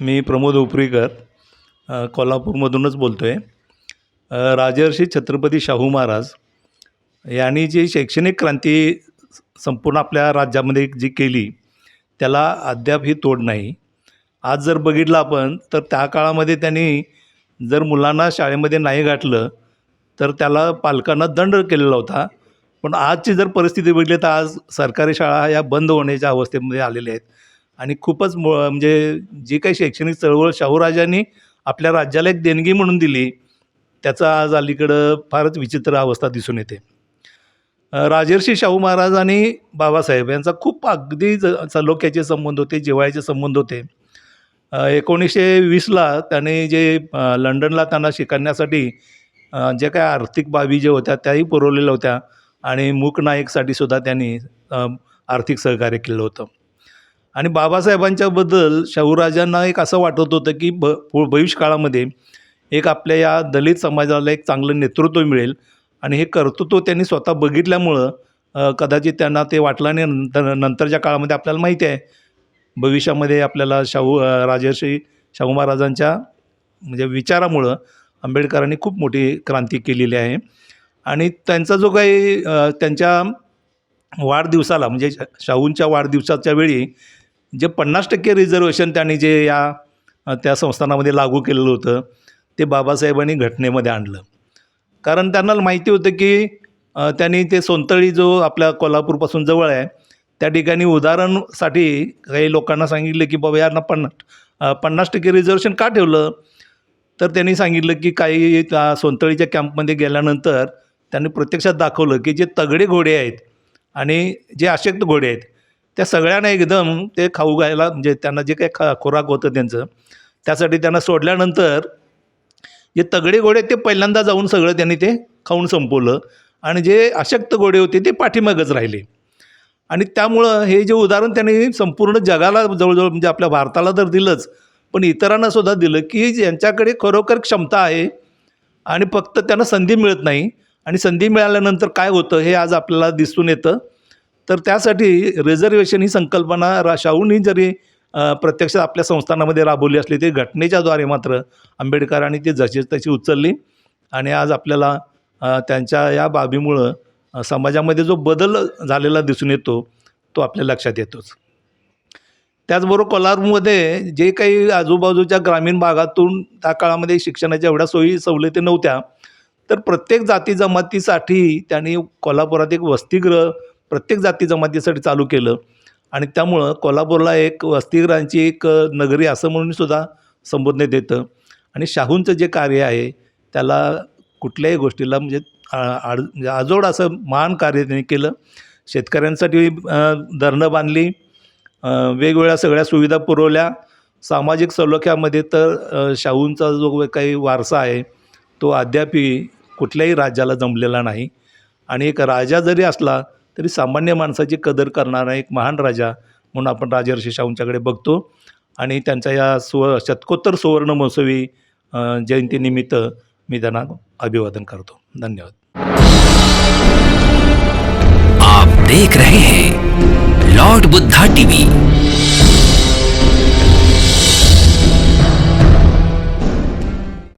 मी प्रमोद उपरीकर कोल्हापूरमधूनच बोलतो आहे. राजर्षी छत्रपती शाहू महाराज यांनी जी शैक्षणिक क्रांती संपूर्ण आपल्या राज्यामध्ये जी केली त्याला अद्याप ही तोड नाही. आज जर बघितलं आपण तर त्या काळामध्ये त्यांनी जर मुलांना शाळेमध्ये नाही घातलं तर त्याला पालकांना दंड केलेला होता. पण आजची जर परिस्थिती बघितली तर आज सरकारी शाळा या बंद होण्याच्या अवस्थेमध्ये आलेल्या आहेत आणि खूपच म्हणजे जी काही शैक्षणिक चळवळ शाहूराजांनी आपल्या राज्याला एक देणगी म्हणून दिली त्याचा आज अलीकडं फारच विचित्र अवस्था दिसून येते. राजर्षी शाहू महाराज आणि बाबासाहेब यांचा खूप अगदी सलोख्याचे संबंध होते, जिव्हाळ्याचे संबंध होते. 1920ला त्याने जे लंडनला त्यांना शिकण्यासाठी जे काय आर्थिक बाबी जे होत्या त्याही पुरवलेल्या होत्या आणि मूक नाईकसाठी सुद्धा त्यांनी आर्थिक सहकार्य केलं होतं. आणि बाबासाहेबांच्याबद्दल शाहूराजांना एक असं वाटत होतं की भविष्यकाळामध्ये एक आपल्या या दलित समाजाला एक चांगलं नेतृत्व मिळेल आणि हे कर्तृत्व त्यांनी स्वतः बघितल्यामुळं कदाचित त्यांना ते वाटलं आणि नंतरच्या काळामध्ये आपल्याला माहिती आहे भविष्यामध्ये आपल्याला राजर्षी शाहू महाराजांच्या म्हणजे विचारामुळं आंबेडकरांनी खूप मोठी क्रांती केलेली आहे. आणि त्यांचा जो काही त्यांच्या वाढदिवसाला म्हणजे शाहूंच्या वाढदिवसाच्या वेळी जे 50% रिझर्वेशन त्यांनी जे त्या संस्थानामध्ये लागू केलेलं होतं ते बाबासाहेबांनी घटनेमध्ये आणलं. कारण त्यांना माहिती होतं की त्यांनी ते सोनतळी जो आपल्या कोल्हापूरपासून जवळ आहे त्या ठिकाणी उदाहरणासाठी काही लोकांना सांगितलं की बाबा यांना 50% रिझर्वेशन का ठेवलं. तर त्यांनी सांगितलं की काही त्या सोनतळीच्या कॅम्पमध्ये गेल्यानंतर त्यांनी प्रत्यक्षात दाखवलं की जे तगडे घोडे आहेत आणि जे अशक्त घोडे आहेत त्या सगळ्यांना एकदम ते खाऊ घायला म्हणजे त्यांना जे काही खोराक होतं त्यांचं त्यासाठी त्यांना सोडल्यानंतर जे तगडे घोडे ते पहिल्यांदा जाऊन सगळं त्यांनी ते खाऊन संपवलं आणि जे अशक्त घोडे होते ते पाठीमागच राहिले. आणि त्यामुळं हे जे उदाहरण त्यांनी संपूर्ण जगाला जवळजवळ म्हणजे आपल्या भारताला तर दिलंच पण इतरांना सुद्धा दिलं की ज्यांच्याकडे खरोखर क्षमता आहे आणि फक्त त्यांना संधी मिळत नाही आणि संधी मिळाल्यानंतर काय होतं हे आज आपल्याला दिसून येतं. तर त्यासाठी रिझर्वेशन ही संकल्पना शाहूंनी जरी प्रत्यक्षात आपल्या संस्थानामध्ये राबवली असली तरी घटनेच्याद्वारे मात्र आंबेडकरांनी ती जशी तशी उचलली आणि आज आपल्याला त्यांच्या या बाबीमुळं समाजामध्ये जो बदल झालेला दिसून येतो तो आपल्या लक्षात येतोच. त्याचबरोबर कोल्हापूरमध्ये जे काही आजूबाजूच्या ग्रामीण भागातून त्या काळामध्ये शिक्षणाच्या एवढ्या सोयी सवलती नव्हत्या तर प्रत्येक जाती जमातीसाठी त्यांनी कोल्हापुरात एक वसतिगृह प्रत्येक जाती जमातीसाठी चालू केलं आणि त्यामुळं कोल्हापूरला एक वसतिगृहांची एक नगरी असं म्हणून सुद्धा संबोधण्यात येतं. आणि शाहूंचं जे कार्य आहे त्याला कुठल्याही गोष्टीला म्हणजे आजोड असं महान कार्य त्यांनी केलं. शेतकऱ्यांसाठी धरणं बांधली, वेगवेगळ्या सगळ्या सुविधा पुरवल्या. सामाजिक सलोख्यामध्ये तर शाहूंचा जो काही वारसा आहे तो अद्यापही कुठल्याही राज्याला जमलेला नाही. आणि एक राजा जरी असला तरी सामान्य माणसाची कदर करणारा एक महान राजा म्हणून आपण राजर्षी शाहूंच्याकडे बघतो. आणि त्यांच्या या शतकोत्तर सुवर्ण महोत्सवी जयंतीनिमित्त मी त्यांना अभिवादन करतो. धन्यवाद. आप देख रहे हैं लॉर्ड बुद्धा टीवी.